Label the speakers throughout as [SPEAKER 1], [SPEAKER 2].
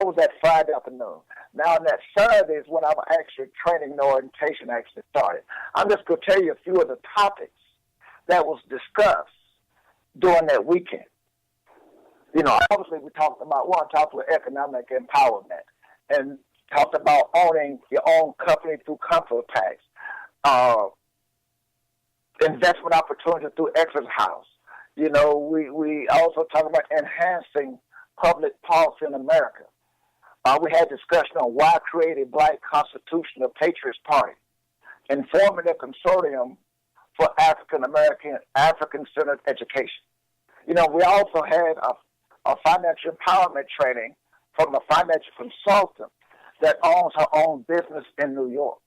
[SPEAKER 1] was that Friday afternoon. Now, on that Saturday is when our actual training and orientation actually started. I'm just going to tell you a few of the topics that was discussed during that weekend. Obviously we talked about economic empowerment and talked about owning your own company through comfort tax, investment opportunity through Exit House. We also talked about enhancing public policy in America. We had discussion on why create a black constitutional patriots party, and forming a consortium for African-centered education. We also had a financial empowerment training from a financial consultant that owns her own business in New York.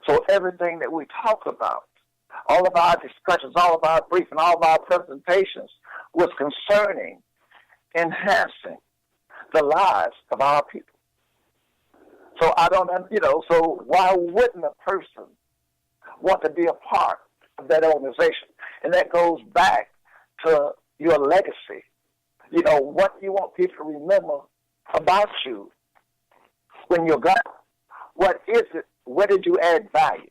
[SPEAKER 1] So everything that we talk about, all of our discussions, all of our briefing, all of our presentations was concerning enhancing the lives of our people. So so why wouldn't a person want to be a part of that organization? And that goes back to your legacy. What you want people to remember about you when you're gone. What is it? Where did you add value?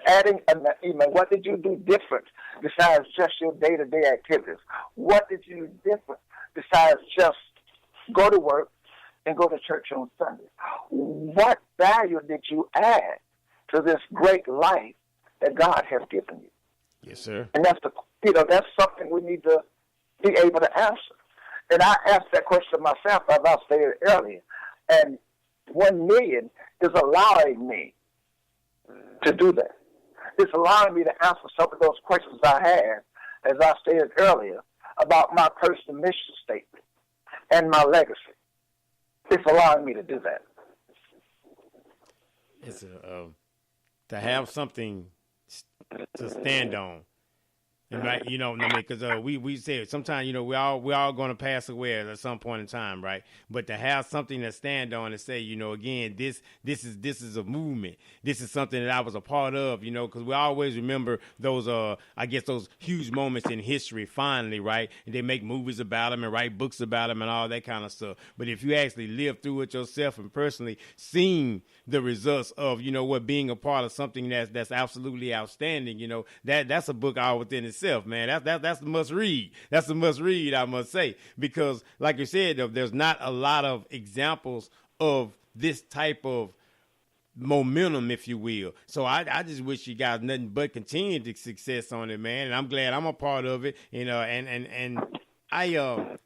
[SPEAKER 1] Adding an email, what did you do different besides just your day-to-day activities? What did you do different besides just go to work and go to church on Sunday? What value did you add to this great life that God has given you?
[SPEAKER 2] Yes, sir.
[SPEAKER 1] And that's that's something we need to be able to answer. And I asked that question myself, as I stated earlier. And 1 million is allowing me to do that. It's allowing me to answer some of those questions I had, as I stated earlier, about my personal mission statement and my legacy. It's allowing me to do that.
[SPEAKER 2] It's to have something to stand on. And right, because we said sometimes, we all going to pass away at some point in time, right? But to have something to stand on and say, again, this is a movement. This is something that I was a part of, because we always remember those, those huge moments in history. Finally, right? And they make movies about them and write books about them and all that kind of stuff. But if you actually live through it yourself and personally seen the results of, being a part of something that's absolutely outstanding, that's a book all within itself. Man, that's a must read. That's a must read, I must say, because like you said, there's not a lot of examples of this type of momentum, if you will. So I just wish you guys nothing but continued success on it, man. And I'm glad I'm a part of it. And I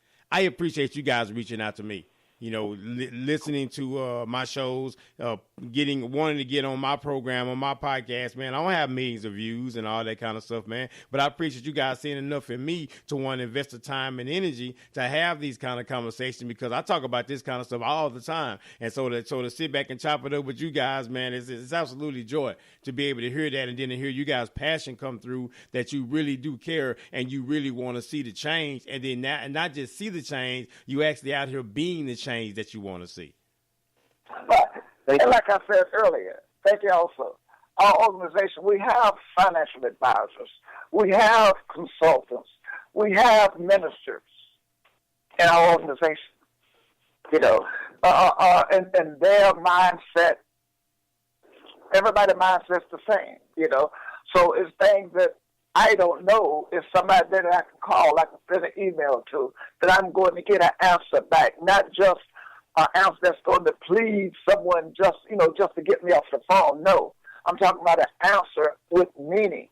[SPEAKER 2] appreciate you guys reaching out to me. Listening to my shows, wanting to get on my program, on my podcast, man. I don't have millions of views and all that kind of stuff, man. But I appreciate you guys seeing enough in me to want to invest the time and energy to have these kind of conversations, because I talk about this kind of stuff all the time. And so to sit back and chop it up with you guys, man, it's absolutely joy to be able to hear that, and then to hear you guys' passion come through, that you really do care and you really want to see the change, and then not just see the change, you actually out here being the change that you want to see.
[SPEAKER 1] But, and like I said earlier, thank you also. Our organization, we have financial advisors, we have consultants, we have ministers in our organization, and their mindset, everybody's mindset's the same, So it's things that I don't know if somebody that I can call, I can send an email to, that I'm going to get an answer back, not just an answer that's going to please someone just to get me off the phone. No, I'm talking about an answer with meaning.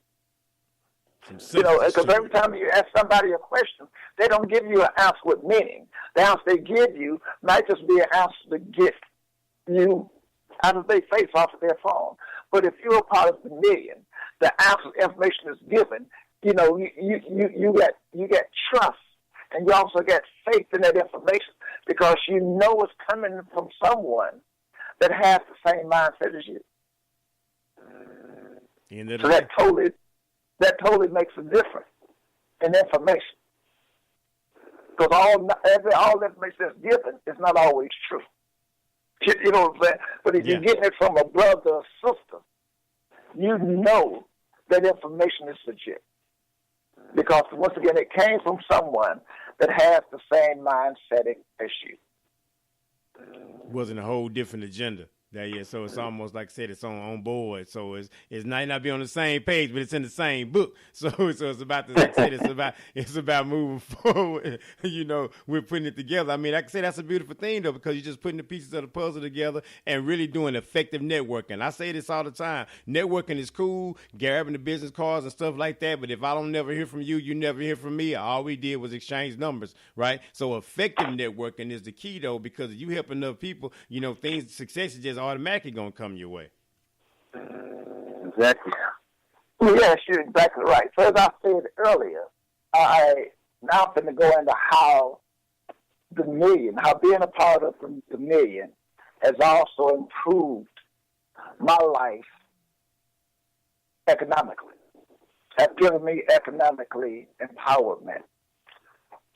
[SPEAKER 1] Because every time you ask somebody a question, they don't give you an answer with meaning. The answer they give you might just be an answer to get you out of their face, off of their phone. But if you're a part of the million, the answer information is given. You get trust, and you also get faith in that information, because you know it's coming from someone that has the same mindset as you. So that totally makes a difference in information, because all information that's given is not always true. You know what I'm saying? But if you're getting it from a brother or sister, you know that information is legit. Because, once again, it came from someone that has the same mindset as you.
[SPEAKER 2] wasn't a whole different agenda. So it's almost like I said, it's on board. So it's not be on the same page, but it's in the same book. So it's about like I said, it's about moving forward. We're putting it together. I mean, like I said, that's a beautiful thing though, because you're just putting the pieces of the puzzle together and really doing effective networking. I say this all the time. Networking is cool, grabbing the business cards and stuff like that. But if I don't never hear from you, you never hear from me. All we did was exchange numbers, right? So effective networking is the key though, because if you help enough people, success is just automatically gonna come your way.
[SPEAKER 1] Exactly. Yes, you're exactly right. So as I said earlier, I now going to go into how being a part of the million has also improved my life economically, has given me economically empowerment.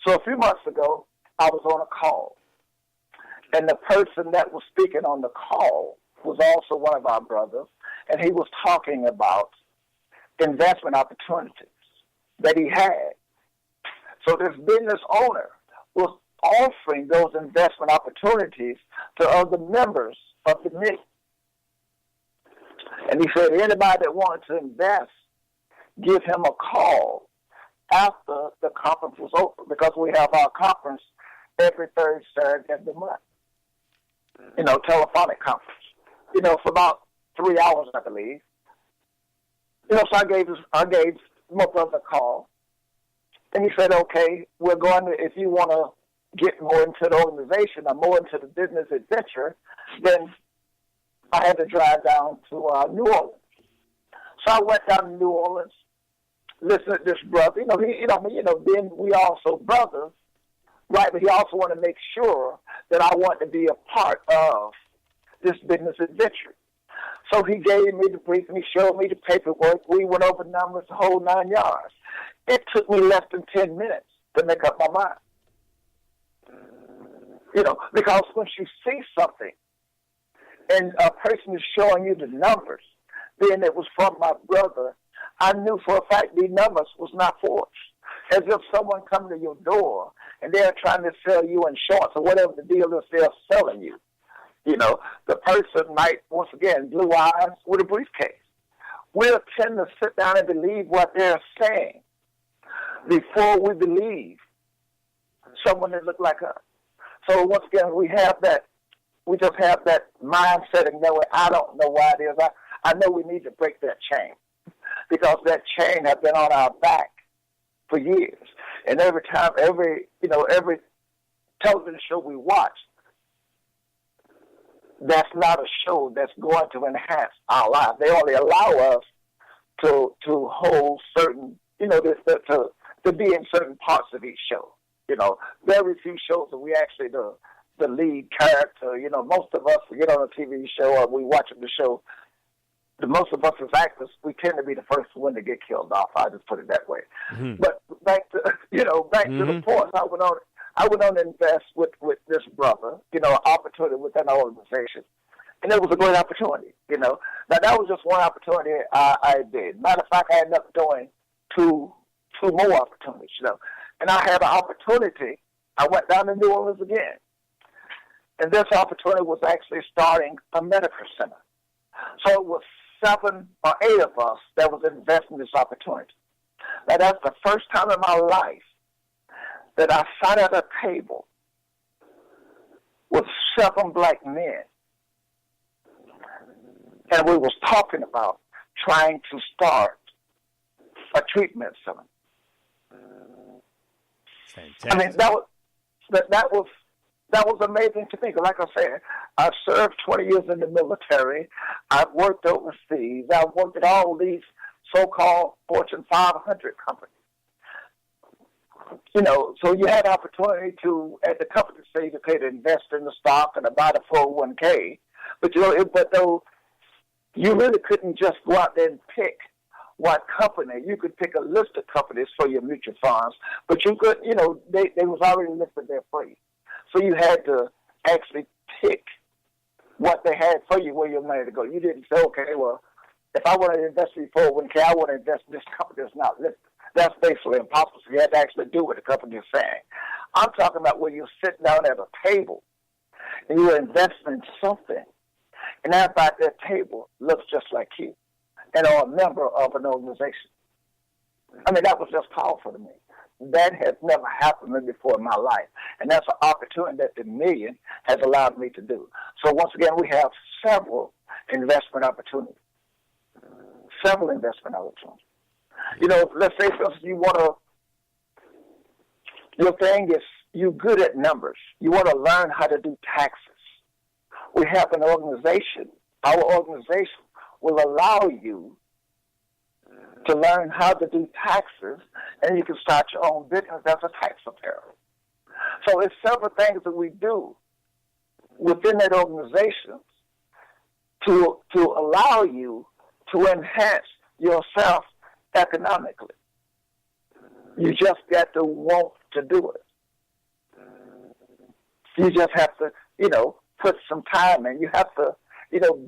[SPEAKER 1] So a few months ago, I was on a call, and the person that was speaking on the call was also one of our brothers, and he was talking about investment opportunities that he had. So this business owner was offering those investment opportunities to other members of the million. And he said, anybody that wanted to invest, give him a call after the conference was over, because we have our conference every third Saturday of the month. Telephonic conference. For about 3 hours, I believe. So I gave my brother a call, and he said, "Okay, we're going to. If you want to get more into the organization or more into the business adventure, then I had to drive down to New Orleans." So I went down to New Orleans, listened to this brother. Then we also brothers, right? But he also wanted to make sure that I wanted to be a part of this business adventure. So he gave me the brief and he showed me the paperwork. We went over numbers, the whole 9 yards. It took me less than 10 minutes to make up my mind. Because once you see something and a person is showing you the numbers, then it was from my brother, I knew for a fact these numbers was not forged. As if someone come to your door and they're trying to sell you insurance or whatever the deal is they're selling you. The person might, once again, blue eyes with a briefcase. We'll tend to sit down and believe what they're saying before we believe someone that looks like us. So once again, we just have that mindset, and I don't know why it is. I know we need to break that chain, because that chain has been on our back for years. And every television show we watch, that's not a show that's going to enhance our lives. They only allow us to hold certain, to be in certain parts of each show. Very few shows that we actually the lead character. Most of us, we get on a TV show or we watch the show. The most of us as actors, we tend to be the first one to get killed off. I just put it that way. Mm-hmm. But back to the point, I went on to invest with this brother, opportunity within the organization. And it was a great opportunity, Now, that was just one opportunity I did. Matter of fact, I ended up doing two more opportunities, And I had an opportunity. I went down to New Orleans again. And this opportunity was actually starting a medical center. So it was 7 or 8 of us that was investing in this opportunity. Now, that's the first time in my life that I sat at a table with 7 black men, and we was talking about trying to start a treatment center. Fantastic. I mean, that was amazing to me. Like I said, I served 20 years in the military. I've worked overseas. I've worked at all these so-called Fortune 500 companies. So you had opportunity to, at the company say, to invest in the stock and to buy the 401k. But though you really couldn't just go out there and pick what company. You could pick a list of companies for your mutual funds, but you could, they was already listed there for you. So you had to actually pick what they had for you, where your money to go. You didn't say, okay, well, if I want to invest in 401k, I want to invest in this company that's not listed. That's basically impossible. So you have to actually do what the company is saying. I'm talking about where you're sitting down at a table and you're investing in something, and everybody at that table looks just like you and are a member of an organization. I mean, that was just powerful to me. That has never happened to me before in my life, and that's an opportunity that the million has allowed me to do. So once again, we have several investment opportunities. Several investment opportunities. You know, let's say, for instance, your thing is you're good at numbers. You want to learn how to do taxes. We have an organization. Our organization will allow you to learn how to do taxes, and you can start your own business as a tax preparer. So it's several things that we do within that organization to allow you to enhance yourself economically. You just got to want to do it. You just have to, put some time in. You have to,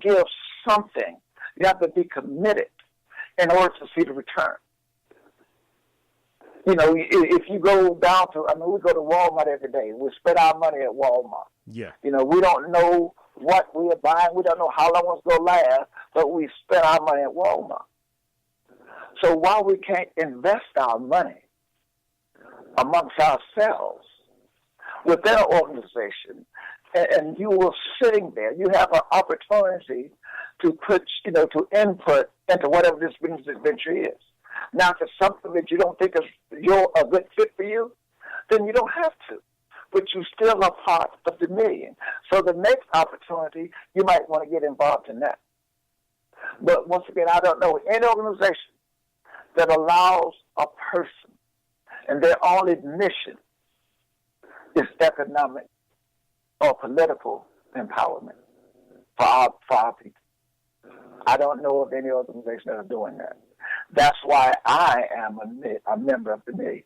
[SPEAKER 1] give something. You have to be committed in order to see the return. If you go down to, we go to Walmart every day. We spend our money at Walmart.
[SPEAKER 2] Yeah.
[SPEAKER 1] We don't know what we are buying. We don't know how long it's going to last, but we spend our money at Walmart. So while we can't invest our money amongst ourselves within an organization, and you were sitting there, you have an opportunity to put, to input into whatever this business adventure is. Now, if it's something that you don't think is a good fit for you, then you don't have to. But you still are part of the million. So the next opportunity, you might want to get involved in that. But once again, I don't know any organization that allows a person and their only mission is economic or political empowerment for our people. I don't know of any organization that are doing that. That's why I am a member of the million.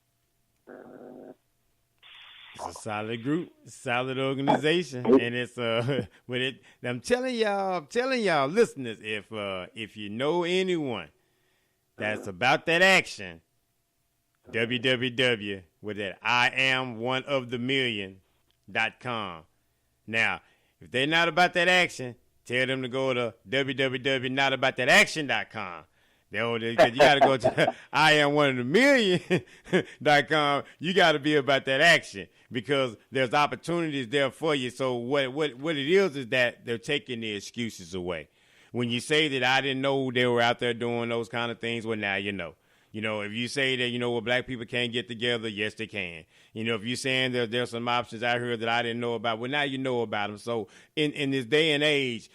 [SPEAKER 2] It's a solid group, solid organization, and it's I'm telling y'all, listeners, if you know anyone that's about that action, www with that IamOneOfTheMillion.com. Now, if they're not about that action, tell them to go to www.notaboutthatAction.com. You got to go to IamOneOfTheMillion.com. You got to be about that action because there's opportunities there for you. So what it is that they're taking the excuses away. When you say that I didn't know they were out there doing those kind of things, well, now you know. If you say that, black people can't get together, yes, they can. If you're saying that there's some options out here that I didn't know about, well, now you know about them. So in this day and age,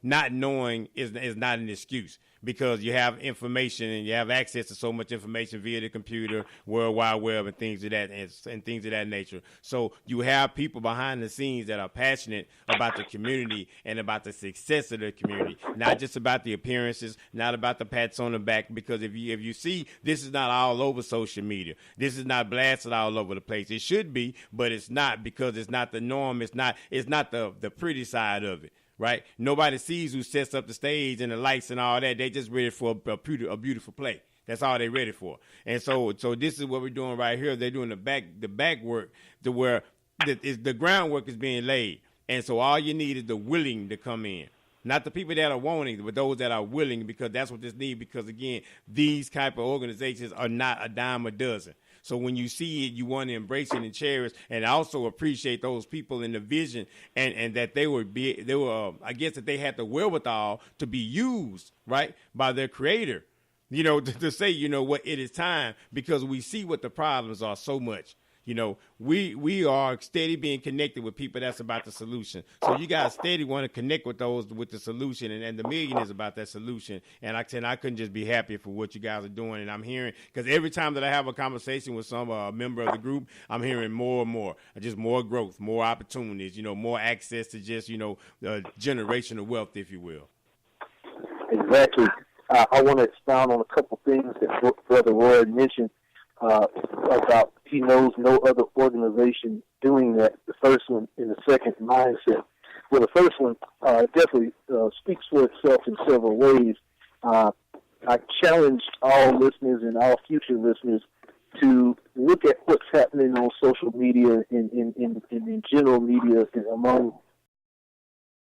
[SPEAKER 2] not knowing is not an excuse because you have information and you have access to so much information via the computer, World Wide Web, and things of that nature. So you have people behind the scenes that are passionate about the community and about the success of the community, not just about the appearances, not about the pats on the back. Because if you see, this is not all over social media. This is not blasted all over the place. It should be, but it's not because it's not the norm. It's not the pretty side of it. Right? Nobody sees who sets up the stage and the lights and all that. They just ready for a beautiful play. That's all they're ready for. And so this is what we're doing right here. They're doing the back work to where the groundwork is being laid. And so all you need is the willing to come in. Not the people that are wanting, but those that are willing, because that's what this needs. Because, again, these type of organizations are not a dime a dozen. So when you see it, you want to embrace it and cherish, and also appreciate those people in the vision, and that they were I guess that they had the wherewithal to be used, right, by their creator, to say, what, it is time, because we see what the problems are so much. We are steady being connected with people that's about the solution. So you guys steady want to connect with those with the solution, and the million is about that solution. And I couldn't just be happy for what you guys are doing. And I'm hearing, because every time that I have a conversation with some member of the group, I'm hearing more, just more growth, more opportunities, more access to just, generational wealth, if you will.
[SPEAKER 3] Exactly. I want to expound on a couple things that Brother Roy mentioned. About he knows no other organization doing that. The first one and the second, mindset. Well, the first one definitely speaks for itself in several ways. I challenge all listeners and all future listeners to look at what's happening on social media, in general media, and among